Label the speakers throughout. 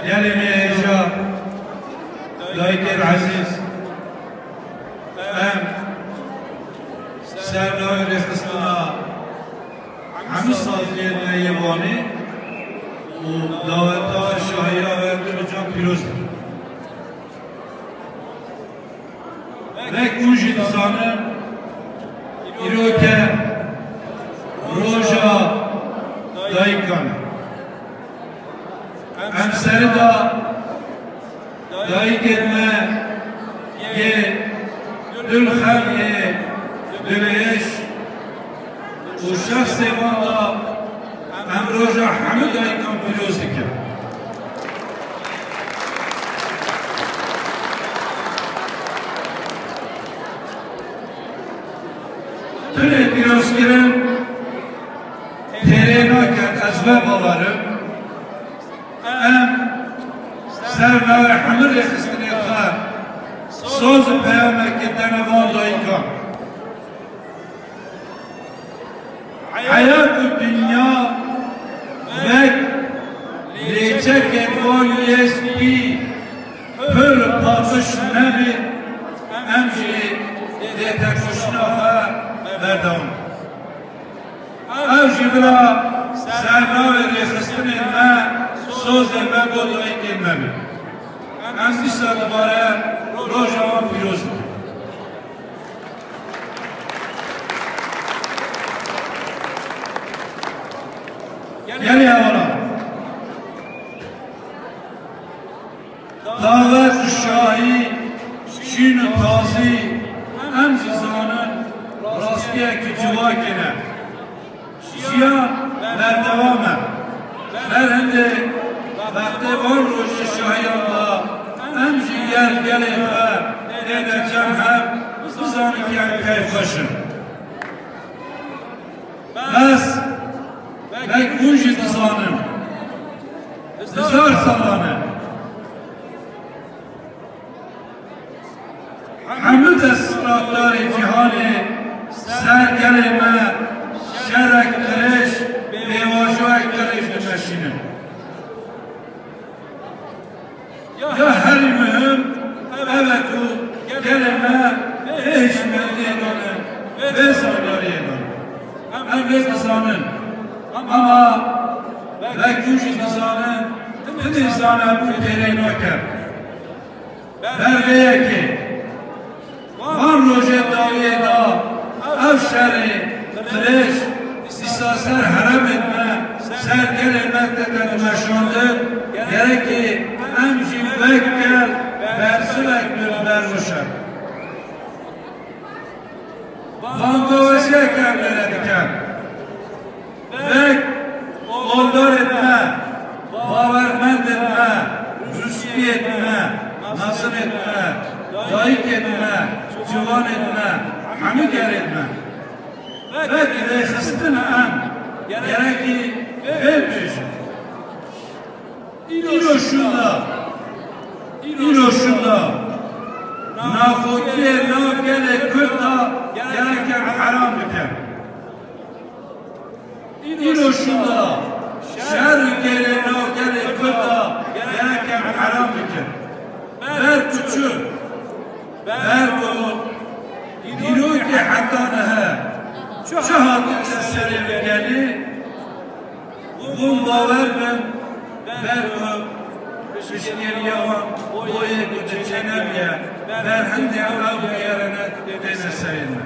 Speaker 1: gelimi Eja, dayıker aziz, hem sernavir kısmına hamı sazliyetine yevani u davetta şahiya ve Dürcan Piroz'dur. Ve kunji dizanı İroke Roja Dayıkan Emseri da dayık etme ye dülhel ye düleyeş u şahs evanda emroja hamı dayıkan Piroz dikir. Tüne Piroz girin tereynaket ezbe bavarım em serve ve hamur yakısını yakar söz peyamek denevan dayıkan hayat-ı dünya ve lecek etvan yesbi pır patış nebi emci detek kuşnafa verdan evcibra serve ve yakısını söz elme bodayı gelmemi. Emsi sadıbare Rojavan Piroz'dur. Gel yavrum. Davet şahi, şin-i tazi, emsi zanın rastgele kütüva gene. Şia merdevame. Berhende vakti var roşu şahiyanda emci gel efe edeceğim hem zızanı gel kayfaşın. Bes ve kunji zızanın zızar salanı hamd esratlar-ı cihani sergelime şerek kırış bevaşu kırış demeşinin. Ya her mühim evet o geleme eşmeli yedanı ve sarları yedanı hem ve kızanın ama ve küçük kızanın tüm insana bu tereyno ker bergeye ki van rojet daviye da evşeri kırış istaser harem etme sergel etmekte demeşandır gerek ki emci bekkel versi bekler vermişer. Vandovesiye kevlere diken bek oldar etme bavermend etme rüski etme nasıl etme dayık etme civan etme hamiger etme bek rehstin em gerek ki vermişir. İloşunda nafokiye nafgele kırda gereken haram diken. İloşunda şer gele nafgele kırda gereken haram diken. Ver küçük, ver bu, diluki hatta nehe, şahadı sesleri geli, gumba vermem, ver bu, Şişnir yavan, boyu kutu çenemye, verhende evladı yerine dene seyinme.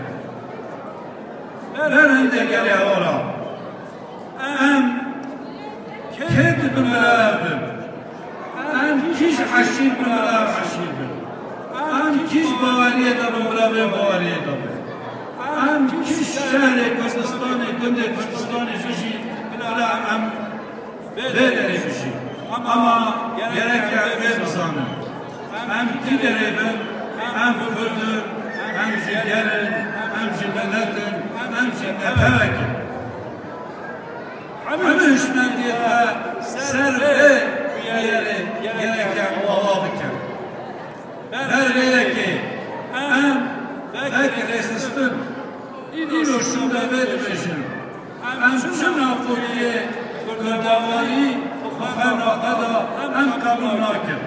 Speaker 1: Verhende gel yavrum. Em ked bilmelerdim. Em kiş haşir bilmeler haşirdir. Em kiş bavariye da bilmeler bavariye da bilmeler. Em kiş şehri Kürdistan'ı, günde Kürdistan'ı fişi bilmeler em bederi fişi. Ama gereken bir sanım. Hem giderim, hem Kürdür, hem Şigerin, hem Şiddeletin, hem Şiddeletin. Hem hüşmendiyete serve yeri gereken Allah'ıdır. Verveye ki, hem vekilesistin, İloşunda vermişim. Hem şuna kuliye, Kurdavayı, Fenakada, hem kabul nakin.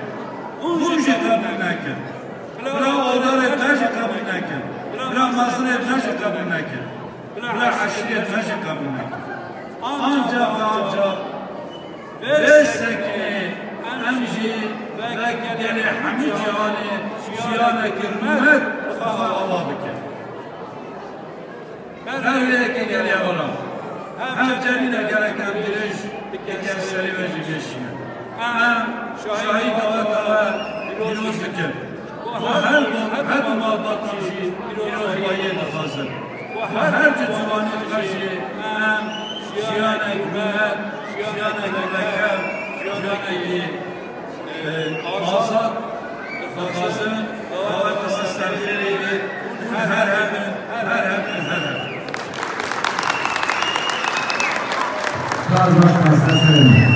Speaker 1: Vuruşu kabul nakin. Bırak oğlar etmeci kabul nakin. Bırak mazır etmeci kabul nakin. Bırak aşırı etmeci kabul nakin. Ancak ve ancak verseki emci ve geri hamid cihani ziyana girmek Allah bikin. Her yere geliyor olan. Hem cennet gereken bir iş, diken seliveci geçiyor. Hem şahit ve bir bikin. Her muhabbat kişi bir olayı da hazır. Her cüzvanı kişi hem şiyane hükümet, şiyane gelekem, şiyane azat, hazır, davet seslerleri her.
Speaker 2: Bazı başkanlar söyleniyor.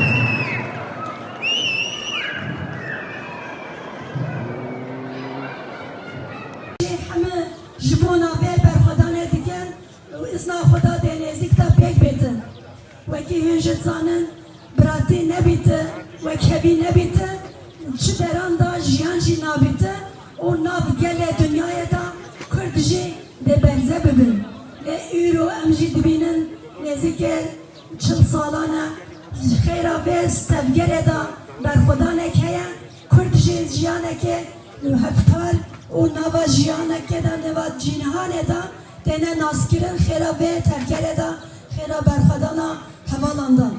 Speaker 3: همه جبونا بیر بر خدا ندیگن و اسنا خدا ده نزدیک تا پیک بیتن وکی هنجت زانن براتی نبیته وکهبی نبیته چه دران دا جیان جی نابیته و ناب گله دنیای دا کرد جی ده برزه ببین لی ایرو امجی دبینن نزدیک چل سالانه خیره ویز تفگره دا بر خدا نکهیه کرد جی جیانه که هفتال و نوا جیانه که دا نوا جینهانه دا دنه ناسکرین خیره وی تفگره دا خیره بر خدا نا حوالاندان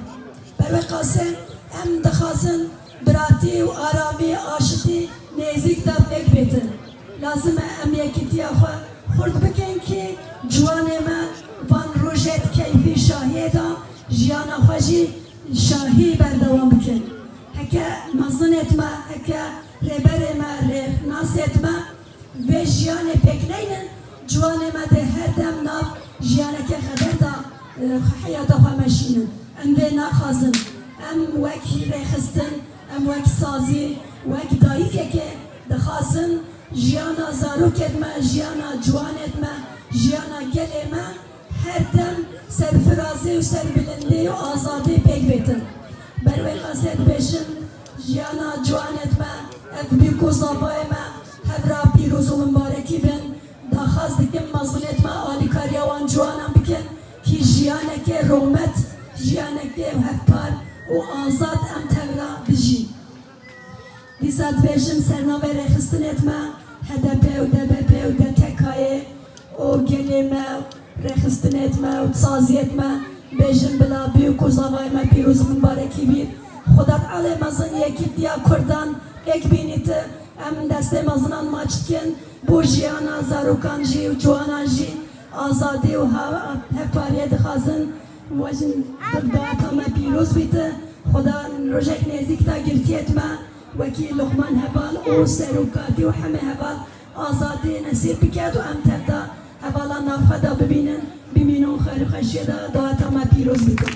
Speaker 3: بر قاسم ام دخاسن براتی و آرامی آشتی نزدیک دا فکر بیتن لازم ام یکیتی آخوا خورد بکن که جوانه ما وان روژت کیفی شاهی دا جیانا خوشی شاهی بردوام بکن هکا مزنت ما هکا ربر ما ناست ما و جیان پکنین جوانه ما ده هر دم ناف جیانه که خبر دا حیات خوامشینن ام ده ناخازن ام وکی رخستن ام وک سازی وک داییه که دخازن جیانا زاروکت ما جیانا جوانت ما جیانا گل ما her dem serfirazi ve serbilindi ve azadi pek betin. Berve kaset beşin jiyana cuan etme, ev büyük uzavayme, hevra piruz olun mübareki ben, dakhaz dikim mazlum etme, ali karyavan cuanan bikin, ki jiyaneke romet, jiyaneke hevpar, o azad em tevra biji. Disat beşin sernave rekhistin etme, HDP ve DBP ve DTK'ye, o gelime, رخصتن etme, sazی etme, bejim bila büyük uzavayma piruz mübareki bir. Xudat alemazın yekip diya Kurdan ek biniti em deste mazınan maçtkin bu jiyana zarukan ji, cuanan ji, azadi ve hepariye dixazın vajin dağıtama piruz biti. Xudan rojek nezik da girti etme, veki Luqman heval o serukati ve heme heval azadi nasip biket ve em tevda هوالا نافخدا ببینن ببینن خیر خشیده دعا تا ما پیروز بیدن